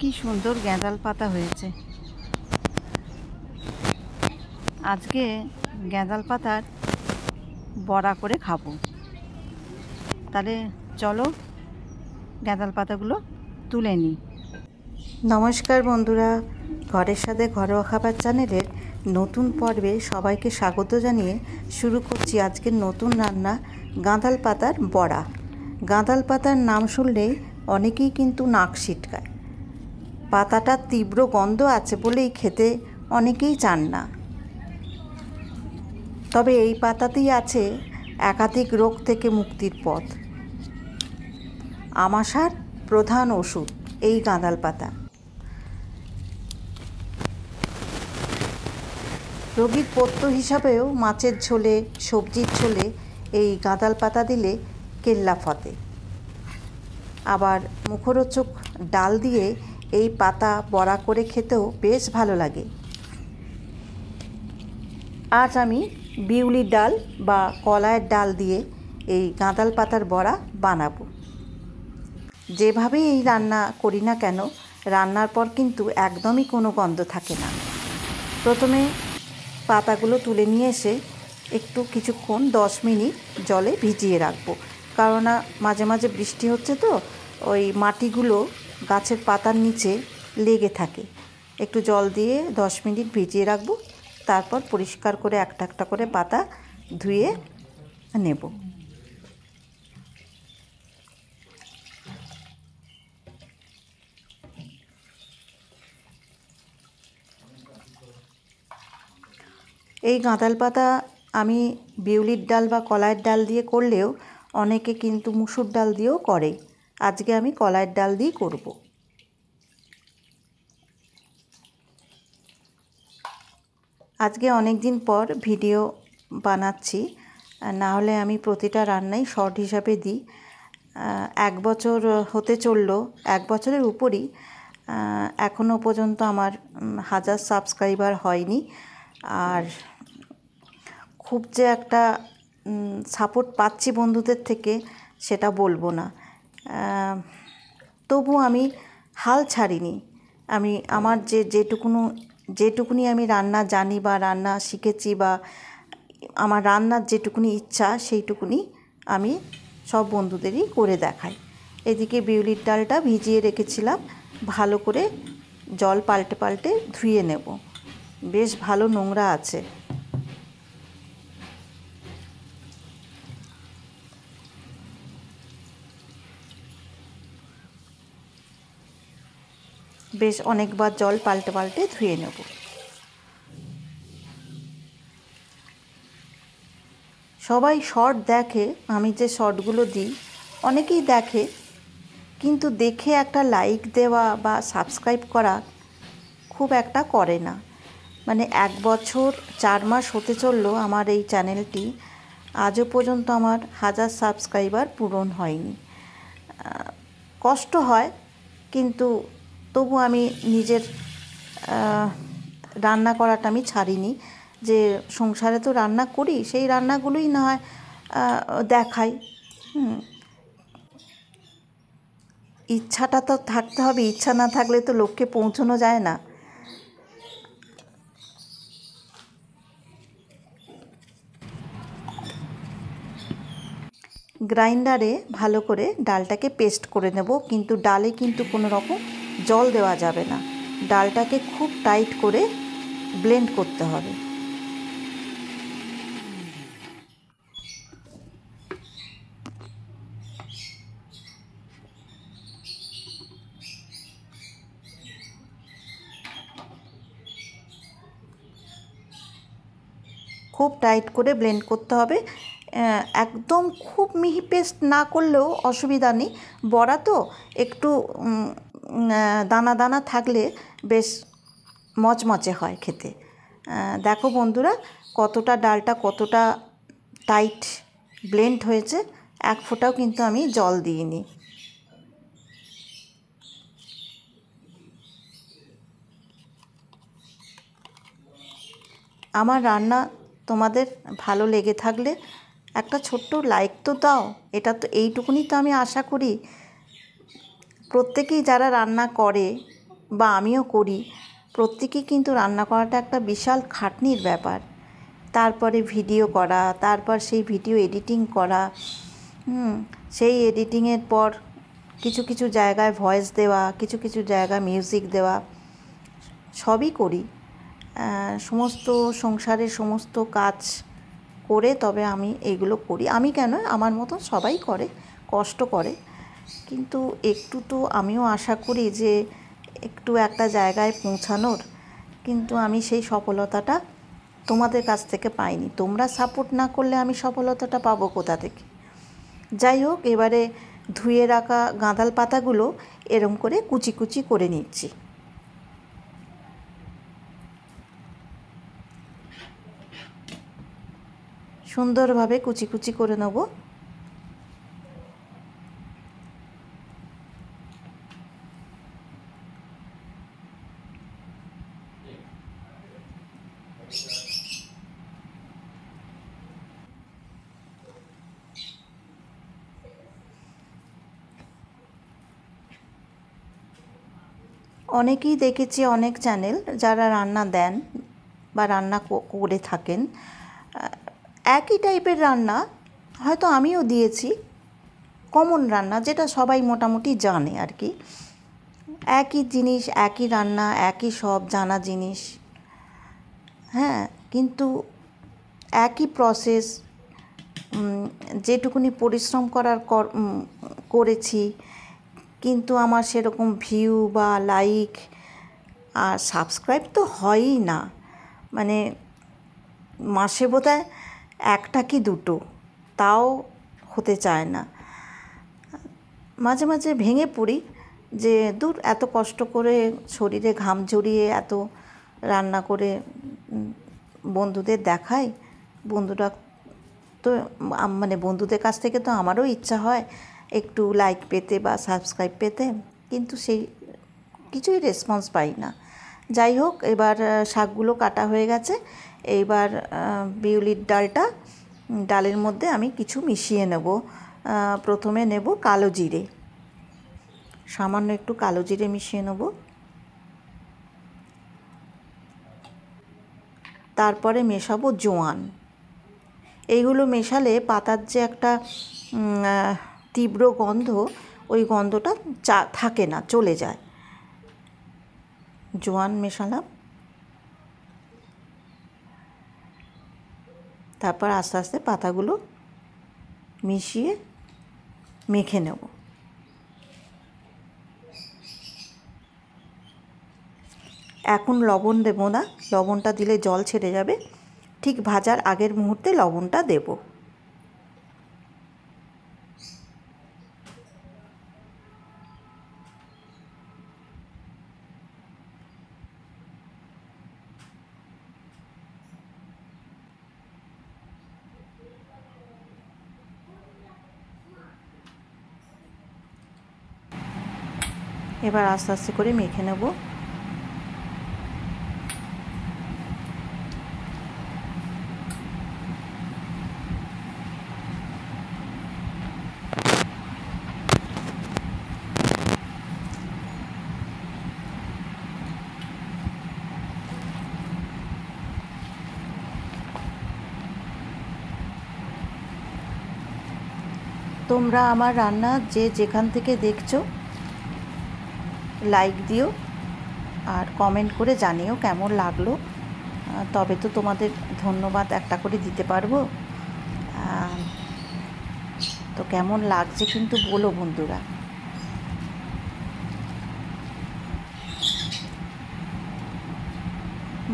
কি সুন্দর গ্যাঁদাল পাতা হয়েছে। আজকে গ্যাঁদাল পাতার বড়া করে খাবো। তাহলে চলো গ্যাঁদাল পাতাগুলো তুলে নিই। নমস্কার বন্ধুরা, ঘরের সাথে ঘরোয়া খাবার চ্যানেলের নতুন পর্বে সবাইকে স্বাগত জানিয়ে শুরু করছি আজকের নতুন রান্না, গাঁদাল পাতার বড়া। গাঁদাল পাতার নাম শুনলেই অনেকেই কিন্তু নাক সিটকায়। পাতাটার তীব্র গন্ধ আছে বলেই খেতে অনেকেই চান না। তবে এই পাতাতেই আছে একাধিক রোগ থেকে মুক্তির পথ। আমাশার প্রধান ওষুধ এই গাঁদাল পাতা। রোগীর পথ্য হিসাবেও মাছের ঝোলে, সবজির ঝোলে এই গাঁদাল পাতা দিলে কেল্লা ফতে। আবার মুখরোচক ডাল দিয়ে এই পাতা বড়া করে খেতেও বেশ ভালো লাগে। আজ আমি বিউলির ডাল বা কলাইয়ের ডাল দিয়ে এই গাঁদাল পাতার বড়া বানাবো। যেভাবেই এই রান্না করি না কেন, রান্নার পর কিন্তু একদমই কোনো গন্ধ থাকে না। প্রথমে পাতাগুলো তুলে নিয়ে এসে একটু কিছুক্ষণ 10 মিনিট জলে ভিজিয়ে রাখবো। কারণ মাঝে মাঝে বৃষ্টি হচ্ছে তো ওই মাটিগুলো গাছের পাতার নিচে লেগে থাকে। একটু জল দিয়ে 10 মিনিট ভিজিয়ে রাখবো। তারপর পরিষ্কার করে একটা একটা করে পাতা ধুয়ে নেব। এই গাঁদাল পাতা আমি বিউলির ডাল বা কলাইয়ের ডাল দিয়ে করলেও অনেকে কিন্তু মুসুর ডাল দিয়েও করে। আজকে আমি কলাইয়ের ডাল দিয়ে করব। আজকে অনেক দিন পর ভিডিও বানাচ্ছি, না হলে আমি প্রতিটা রান্নাই শর্ট হিসাবে দিই। 1 বছর হতে চললো, 1 বছরের উপরই। এখনও পর্যন্ত আমার 1000 সাবস্ক্রাইবার হয়নি। আর খুব যে একটা সাপোর্ট পাচ্ছি বন্ধুদের থেকে সেটা বলবো না। তবু আমি হাল ছাড়িনি। আমি আমার যেটুকুনি আমি রান্না জানি বা রান্না শিখেছি বা আমার রান্নার যেটুকুনি ইচ্ছা সেইটুকুনি আমি সব বন্ধুদেরই করে দেখাই। এদিকে বিউলির ডালটা ভিজিয়ে রেখেছিলাম, ভালো করে জল পাল্টে পাল্টে ধুয়ে নেব। বেশ ভালো নোংরা আছে। বেশ অনেকবার জল পাল্টে পাল্টে ধুয়ে নেব। সবাই শর্ট দেখে, আমি যে শর্টগুলো দিই অনেকেই দেখে, কিন্তু দেখে একটা লাইক দেওয়া বা সাবস্ক্রাইব করা খুব একটা করে না। মানে 1 বছর 4 মাস হতে চললো আমার এই চ্যানেলটি, আজও পর্যন্ত আমার 1000 সাবস্ক্রাইবার পূরণ হয়নি। কষ্ট হয়, কিন্তু তবু আমি নিজের রান্না করাটা আমি ছাড়িনি। যে সংসারে তো রান্না করি, সেই রান্নাগুলোই না হয় দেখাই। ইচ্ছাটা তো থাকতে হবে, ইচ্ছা না থাকলে তো লোককে পৌঁছানো যায় না। গ্রাইন্ডারে ভালো করে ডালটাকে পেস্ট করে নেব, কিন্তু ডালে কিন্তু কোনো রকম জল দেওয়া যাবে না। ডালটাকে খুব টাইট করে ব্লেন্ড করতে হবে। খুব টাইট করে ব্লেন্ড করতে হবে। একদম খুব মিহি পেস্ট না করলেও অসুবিধা নেই, বড়া তো একটু দানা দানা থাকলে বেশ মচমচে হয় খেতে। দেখো বন্ধুরা, কতটা ডালটা কতটা টাইট ব্লেন্ড হয়েছে। 1 ফোঁটাও কিন্তু আমি জল দিইনি। আমার রান্না তোমাদের ভালো লেগে থাকলে একটা ছোট্ট লাইক তো দাও। এটা তো এইটুকুনি তো আমি আশা করি। প্রত্যেকেই যারা রান্না করে বা আমিও করি, প্রত্যেকেই কিন্তু রান্না করাটা একটা বিশাল খাটনির ব্যাপার। তারপরে ভিডিও করা, তারপর সেই ভিডিও এডিটিং করা, সেই এডিটিংয়ের পর কিছু কিছু জায়গায় ভয়েস দেওয়া, কিছু কিছু জায়গায় মিউজিক দেওয়া, সবই করি। সমস্ত সংসারের সমস্ত কাজ করে তবে আমি এইগুলো করি। আমি কেন, আমার মতো সবাই করে, কষ্ট করে, কিন্তু একটু তো আমিও আশা করি যে একটু একটা জায়গায় পৌঁছানোর, কিন্তু আমি সেই সফলতাটা তোমাদের কাছ থেকে পাইনি। তোমরা সাপোর্ট না করলে আমি সফলতাটা পাবো কোথা থেকে? যাই হোক, এবারে ধুয়ে রাখা গাঁদাল পাতাগুলো এরম করে কুচি কুচি করে নিচ্ছি। সুন্দরভাবে কুচি কুচি করে নেব। অনেকেই দেখেছি, অনেক চ্যানেল যারা রান্না দেন বা রান্না করে থাকেন, একই টাইপের রান্না হয়তো আমিও দিয়েছি, কমন রান্না যেটা সবাই মোটামুটি জানে আর কি, একই জিনিস, একই রান্না, একই সব জানা জিনিস, হ্যাঁ, কিন্তু একই প্রসেস, যেটুকুনি পরিশ্রম করেছি, কিন্তু আমার সেরকম ভিউ বা লাইক আর সাবস্ক্রাইব তো হয়ই না। মানে মাসে বোধহয় একটা কি দুটো, তাও হতে চায় না। মাঝে মাঝে ভেঙে পড়ি যে দূর, এত কষ্ট করে শরীরে ঘাম ঝরিয়ে এত রান্না করে বন্ধুদের দেখাই, বন্ধুরা তো মানে বন্ধুদের কাছ থেকে তো আমারও ইচ্ছা হয় একটু লাইক পেতে বা সাবস্ক্রাইব পেতে, কিন্তু সেই কিছুই রেসপন্স পাই না। যাই হোক, এবার শাকগুলো কাটা হয়ে গেছে। এইবার বিউলির ডালের মধ্যে আমি কিছু মিশিয়ে নেব। প্রথমে নেব কালো জিরে, সামান্য একটু কালো জিরে মিশিয়ে নেব। তারপরে মেশাবো জোয়ান। এইগুলো মেশালে পাতার যে একটা তীব্র গন্ধ, ওই গন্ধটা থাকে না, চলে যায়। জোয়ান মেশালাম, তারপর আস্তে আস্তে পাতাগুলো মিশিয়ে মেখে নেব। এখন লবণ দেব না, লবণটা দিলে জল ছেড়ে যাবে, ঠিক ভাজার আগের মুহূর্তে লবণটা দেব। এবার আস্তে আস্তে করে মেখে নেব। তোমরা আমার রান্না যে যেখান থেকে দেখছো লাইক দিও আর কমেন্ট করে জানিও কেমন লাগলো, তবে তো তোমাদের ধন্যবাদ একটা করে দিতে পারবো। তো কেমন লাগছে কিন্তু বলো বন্ধুরা।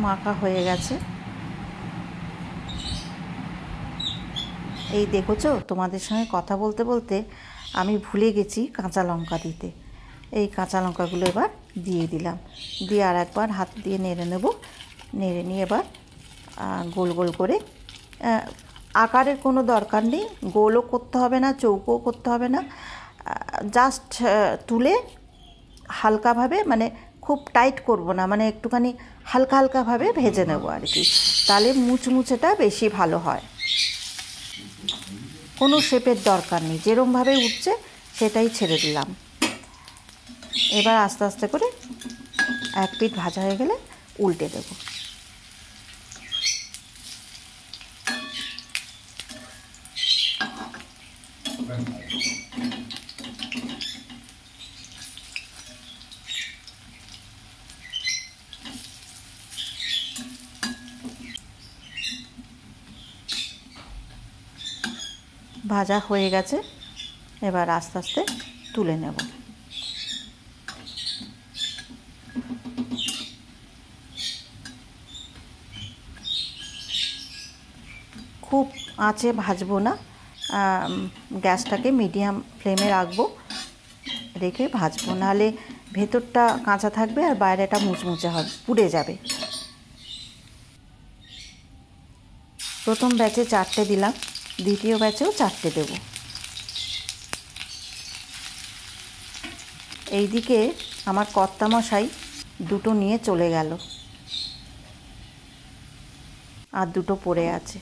মাখা হয়ে গেছে, এই দেখেছো, তোমাদের সঙ্গে কথা বলতে বলতে আমি ভুলে গেছি কাঁচা লঙ্কা দিতে। এই কাঁচা লঙ্কাগুলো এবার দিয়ে দিলাম, দিয়ে আর একবার হাত দিয়ে নেড়ে নেব। নেড়ে নিয়ে এবার গোল গোল করে, আকারের কোনো দরকার নেই, গোলও করতে হবে না, চৌকোও করতে হবে না, জাস্ট তুলে হালকাভাবে, মানে খুব টাইট করব না, মানে একটুখানি হালকা হালকাভাবে ভেজে নেব আর কি, তাহলে মুচমুচেটা বেশি ভালো হয়। কোনো শেপের দরকার নেই, যেরমভাবে উঠছে সেটাই ছেড়ে দিলাম। এবার আস্তে আস্তে করে এক পিঠ ভাজা হয়ে গেলে উল্টে দেব। ভাজা হয়ে গেছে, এবার আস্তে আস্তে তুলে নেব। খুব আঁচে ভাজবো না, গ্যাসটাকে মিডিয়াম ফ্লেমে রাখবো, রেখে ভাজবো, নাহলে ভেতরটা কাঁচা থাকবে আর বাইরেটা মুচমুচে হবে, পুড়ে যাবে। প্রথম ব্যাচে 4টে দিলাম, দ্বিতীয় ব্যাচেও 4টে দেব। এইদিকে আমার কর্তামশাই দুটো নিয়ে চলে গেল, আর দুটো পড়ে আছে।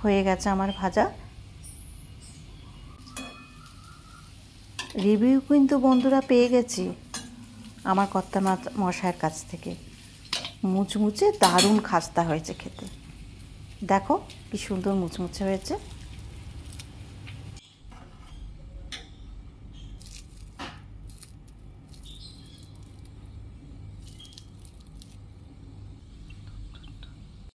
হয়ে গেছে আমার ভাজা। রিভিউ কিন্তু বন্ধুরা পেয়ে গেছি আমার কর্তামশাইয়ের কাছ থেকে, মুচমুচে দারুণ খাস্তা হয়েছে খেতে। দেখো কি সুন্দর মুচমুচে হয়েছে।